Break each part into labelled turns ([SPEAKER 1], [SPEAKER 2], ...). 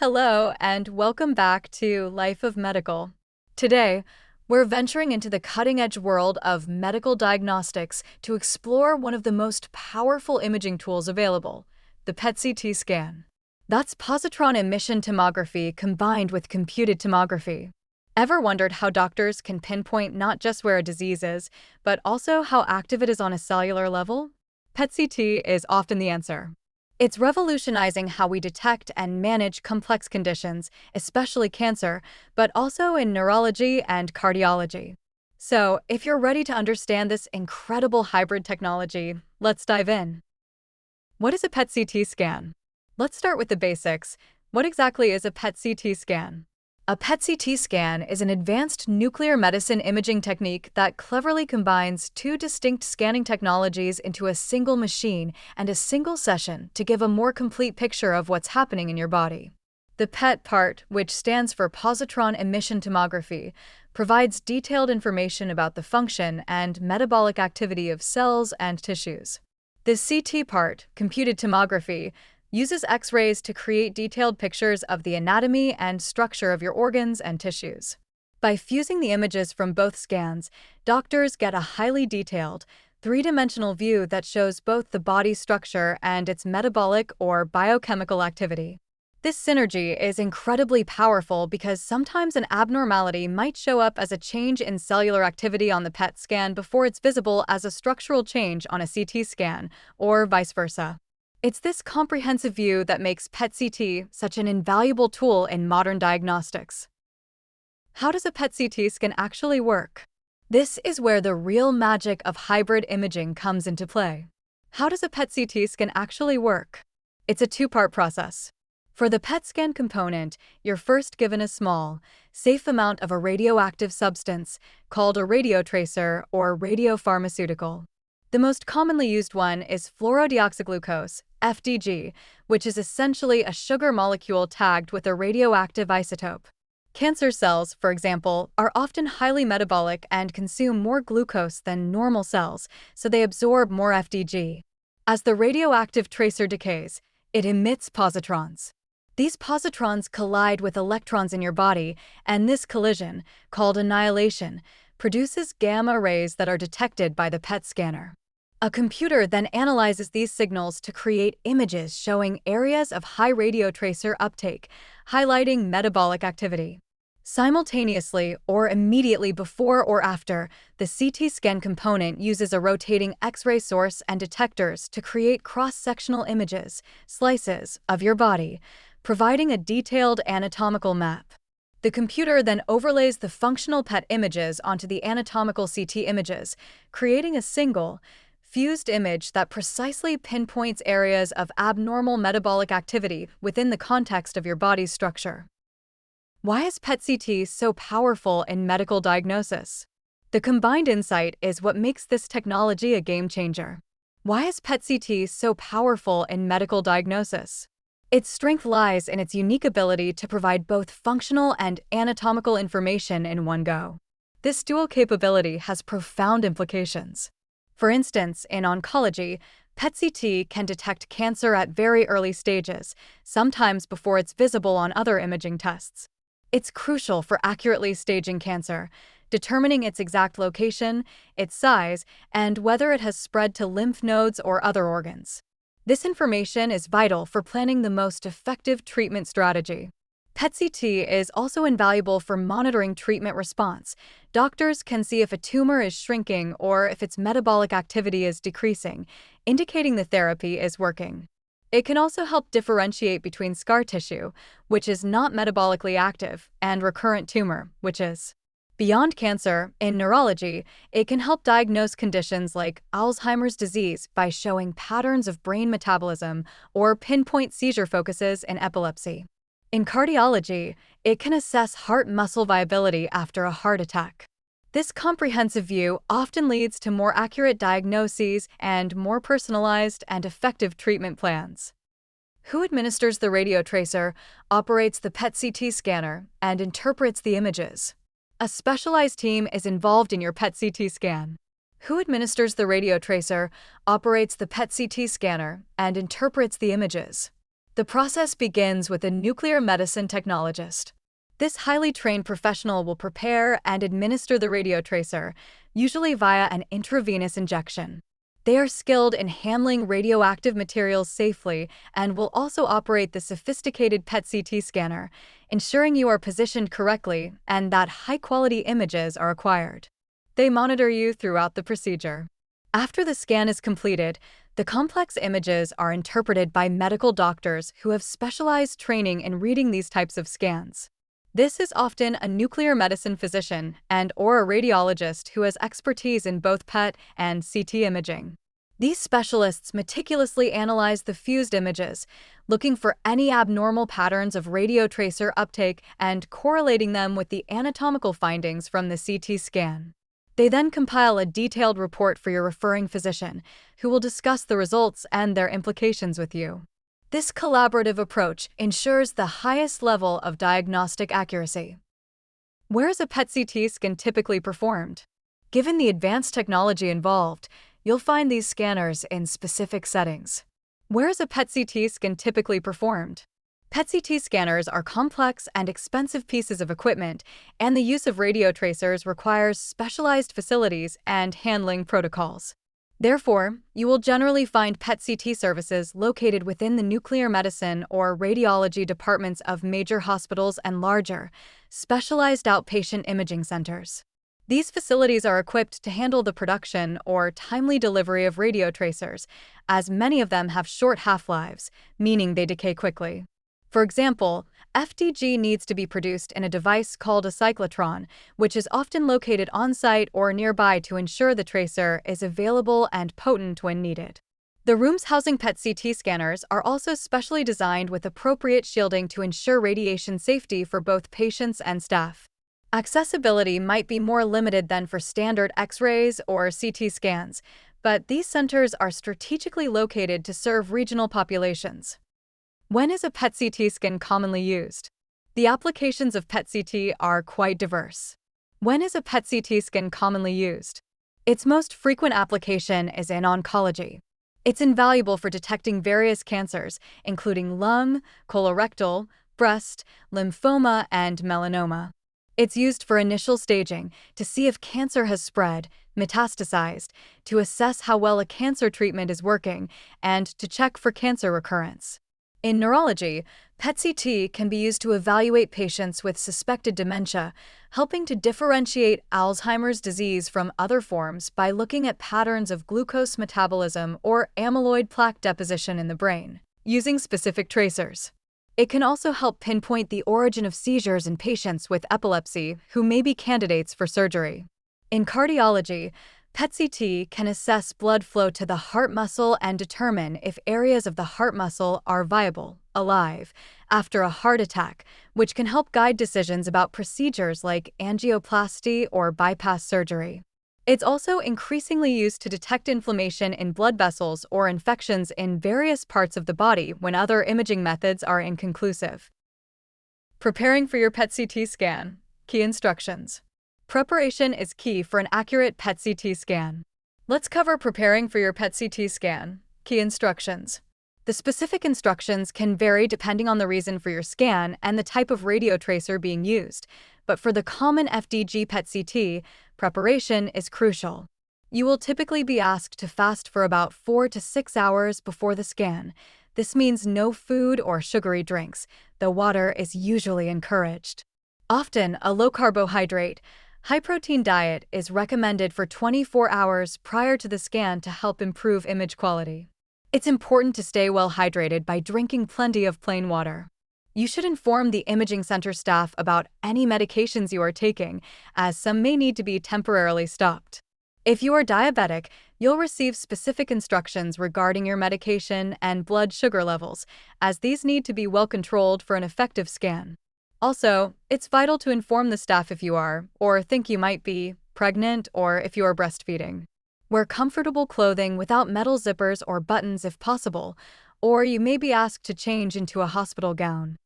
[SPEAKER 1] Hello, and welcome back to Life of Medical. Today, we're venturing into the cutting-edge world of medical diagnostics to explore one of the most powerful imaging tools available, the PET-CT scan. That's positron emission tomography combined with computed tomography. Ever wondered how doctors can pinpoint not just where a disease is, but also how active it is on a cellular level? PET-CT is often the answer. It's revolutionizing how we detect and manage complex conditions, especially cancer, but also in neurology and cardiology. So, if you're ready to understand this incredible hybrid technology, let's dive in. What is a PET-CT scan? Let's start with the basics. What exactly is a PET-CT scan? A PET-CT scan is an advanced nuclear medicine imaging technique that cleverly combines two distinct scanning technologies into a single machine and a single session to give a more complete picture of what's happening in your body. The PET part, which stands for positron emission tomography, provides detailed information about the function and metabolic activity of cells and tissues. The CT part, computed tomography, uses X-rays to create detailed pictures of the anatomy and structure of your organs and tissues. By fusing the images from both scans, doctors get a highly detailed, three-dimensional view that shows both the body's structure and its metabolic or biochemical activity. This synergy is incredibly powerful because sometimes an abnormality might show up as a change in cellular activity on the PET scan before it's visible as a structural change on a CT scan, or vice versa. It's this comprehensive view that makes PET-CT such an invaluable tool in modern diagnostics. How does a PET-CT scan actually work? This is where the real magic of hybrid imaging comes into play. How does a PET-CT scan actually work? It's a two-part process. For the PET scan component, you're first given a small, safe amount of a radioactive substance called a radiotracer or radiopharmaceutical. The most commonly used one is fluorodeoxyglucose, FDG, which is essentially a sugar molecule tagged with a radioactive isotope. Cancer cells, for example, are often highly metabolic and consume more glucose than normal cells, so they absorb more FDG. As the radioactive tracer decays, it emits positrons. These positrons collide with electrons in your body, and this collision, called annihilation, produces gamma rays that are detected by the PET scanner. A computer then analyzes these signals to create images showing areas of high radiotracer uptake, highlighting metabolic activity. Simultaneously, or immediately before or after, the CT scan component uses a rotating X-ray source and detectors to create cross-sectional images, slices, of your body, providing a detailed anatomical map. The computer then overlays the functional PET images onto the anatomical CT images, creating a single, fused image that precisely pinpoints areas of abnormal metabolic activity within the context of your body's structure. Why is PET-CT so powerful in medical diagnosis? The combined insight is what makes this technology a game changer. Why is PET-CT so powerful in medical diagnosis? Its strength lies in its unique ability to provide both functional and anatomical information in one go. This dual capability has profound implications. For instance, in oncology, PET-CT can detect cancer at very early stages, sometimes before it's visible on other imaging tests. It's crucial for accurately staging cancer, determining its exact location, its size, and whether it has spread to lymph nodes or other organs. This information is vital for planning the most effective treatment strategy. PET-CT is also invaluable for monitoring treatment response. Doctors can see if a tumor is shrinking or if its metabolic activity is decreasing, indicating the therapy is working. It can also help differentiate between scar tissue, which is not metabolically active, and recurrent tumor, which is. Beyond cancer, in neurology, it can help diagnose conditions like Alzheimer's disease by showing patterns of brain metabolism or pinpoint seizure focuses in epilepsy. In cardiology, it can assess heart muscle viability after a heart attack. This comprehensive view often leads to more accurate diagnoses and more personalized and effective treatment plans. Who administers the radiotracer, operates the PET-CT scanner, and interprets the images? A specialized team is involved in your PET-CT scan. Who administers the radiotracer, operates the PET-CT scanner, and interprets the images? The process begins with a nuclear medicine technologist. This highly trained professional will prepare and administer the radiotracer, usually via an intravenous injection. They are skilled in handling radioactive materials safely and will also operate the sophisticated PET-CT scanner, ensuring you are positioned correctly and that high-quality images are acquired. They monitor you throughout the procedure. After the scan is completed, the complex images are interpreted by medical doctors who have specialized training in reading these types of scans. This is often a nuclear medicine physician and/or a radiologist who has expertise in both PET and CT imaging. These specialists meticulously analyze the fused images, looking for any abnormal patterns of radiotracer uptake and correlating them with the anatomical findings from the CT scan. They then compile a detailed report for your referring physician, who will discuss the results and their implications with you. This collaborative approach ensures the highest level of diagnostic accuracy. Where is a PET-CT scan typically performed? Given the advanced technology involved, you'll find these scanners in specific settings. Where is a PET-CT scan typically performed? PET-CT scanners are complex and expensive pieces of equipment, and the use of radiotracers requires specialized facilities and handling protocols. Therefore, you will generally find PET-CT services located within the nuclear medicine or radiology departments of major hospitals and larger, specialized outpatient imaging centers. These facilities are equipped to handle the production or timely delivery of radiotracers, as many of them have short half-lives, meaning they decay quickly. For example, FDG needs to be produced in a device called a cyclotron, which is often located on-site or nearby to ensure the tracer is available and potent when needed. The rooms housing PET-CT scanners are also specially designed with appropriate shielding to ensure radiation safety for both patients and staff. Accessibility might be more limited than for standard X-rays or CT scans, but these centers are strategically located to serve regional populations. When is a PET-CT scan commonly used? The applications of PET-CT are quite diverse. When is a PET-CT scan commonly used? Its most frequent application is in oncology. It's invaluable for detecting various cancers, including lung, colorectal, breast, lymphoma, and melanoma. It's used for initial staging to see if cancer has spread, metastasized, to assess how well a cancer treatment is working, and to check for cancer recurrence. In neurology, PET-CT can be used to evaluate patients with suspected dementia, helping to differentiate Alzheimer's disease from other forms by looking at patterns of glucose metabolism or amyloid plaque deposition in the brain, using specific tracers. It can also help pinpoint the origin of seizures in patients with epilepsy who may be candidates for surgery. In cardiology, PET-CT can assess blood flow to the heart muscle and determine if areas of the heart muscle are viable, alive, after a heart attack, which can help guide decisions about procedures like angioplasty or bypass surgery. It's also increasingly used to detect inflammation in blood vessels or infections in various parts of the body when other imaging methods are inconclusive. Preparing for your PET-CT scan. Key instructions. Preparation is key for an accurate PET-CT scan. Let's cover preparing for your PET-CT scan. Key instructions. The specific instructions can vary depending on the reason for your scan and the type of radiotracer being used, but for the common FDG PET-CT, preparation is crucial. You will typically be asked to fast for about 4 to 6 hours before the scan. This means no food or sugary drinks, though water is usually encouraged. Often, a low-carbohydrate, high-protein diet is recommended for 24 hours prior to the scan to help improve image quality. It's important to stay well hydrated by drinking plenty of plain water. You should inform the imaging center staff about any medications you are taking, as some may need to be temporarily stopped. If you are diabetic, you'll receive specific instructions regarding your medication and blood sugar levels, as these need to be well controlled for an effective scan. Also, it's vital to inform the staff if you are, or think you might be, pregnant or if you are breastfeeding. Wear comfortable clothing without metal zippers or buttons if possible, or you may be asked to change into a hospital gown.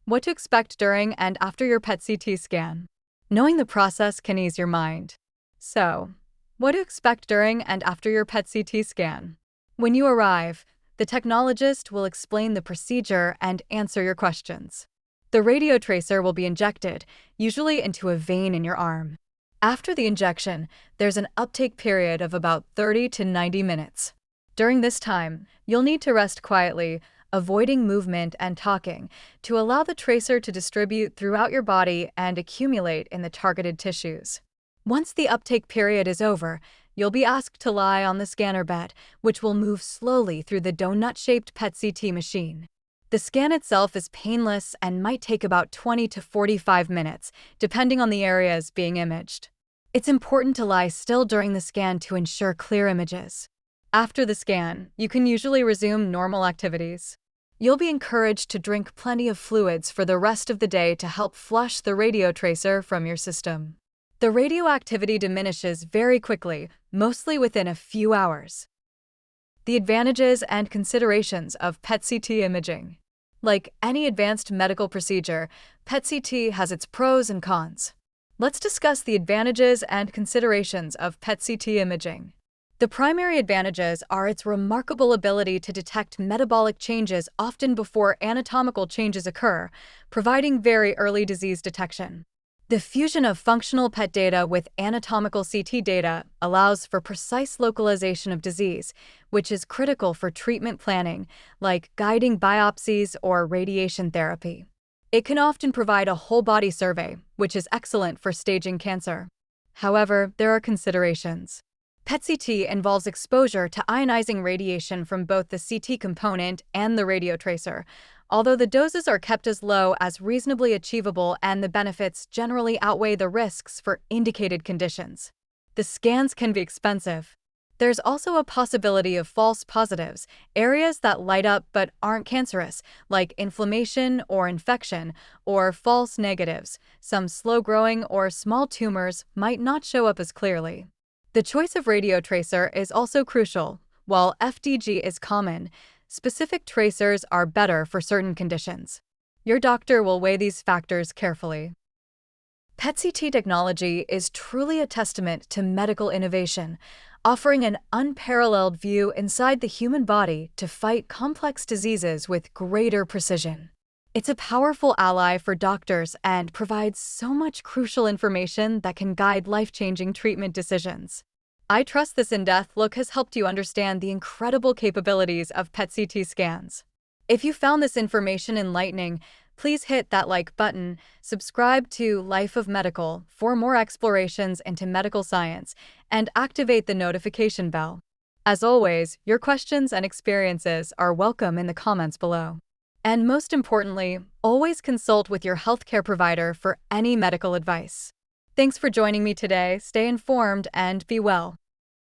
[SPEAKER 1] What to expect during and after your PET-CT scan. Knowing the process can ease your mind. So, what to expect during and after your PET-CT scan. When you arrive, The technologist will explain the procedure and answer your questions. The radiotracer will be injected, usually into a vein in your arm. After the injection, there's an uptake period of about 30 to 90 minutes. During this time, you'll need to rest quietly, avoiding movement and talking, to allow the tracer to distribute throughout your body and accumulate in the targeted tissues. Once the uptake period is over, you'll be asked to lie on the scanner bed, which will move slowly through the donut-shaped PET-CT machine. The scan itself is painless and might take about 20 to 45 minutes, depending on the areas being imaged. It's important to lie still during the scan to ensure clear images. After the scan, you can usually resume normal activities. You'll be encouraged to drink plenty of fluids for the rest of the day to help flush the radiotracer from your system. The radioactivity diminishes very quickly, mostly within a few hours. The advantages and considerations of PET-CT imaging. Like any advanced medical procedure, PET-CT has its pros and cons. Let's discuss the advantages and considerations of PET-CT imaging. The primary advantages are its remarkable ability to detect metabolic changes often before anatomical changes occur, providing very early disease detection. The fusion of functional PET data with anatomical CT data allows for precise localization of disease, which is critical for treatment planning, like guiding biopsies or radiation therapy. It can often provide a whole-body survey, which is excellent for staging cancer. However, there are considerations. PET-CT involves exposure to ionizing radiation from both the CT component and the radiotracer, although the doses are kept as low as reasonably achievable and the benefits generally outweigh the risks for indicated conditions. The scans can be expensive. There's also a possibility of false positives, areas that light up but aren't cancerous, like inflammation or infection, or false negatives. Some slow-growing or small tumors might not show up as clearly. The choice of radiotracer is also crucial. While FDG is common, specific tracers are better for certain conditions. Your doctor will weigh these factors carefully. PET-CT technology is truly a testament to medical innovation, offering an unparalleled view inside the human body to fight complex diseases with greater precision. It's a powerful ally for doctors and provides so much crucial information that can guide life-changing treatment decisions. I trust this in-depth look has helped you understand the incredible capabilities of PET-CT scans. If you found this information enlightening, please hit that like button, subscribe to Life of Medical for more explorations into medical science, and activate the notification bell. As always, your questions and experiences are welcome in the comments below. And most importantly, always consult with your healthcare provider for any medical advice. Thanks for joining me today. Stay informed and be well.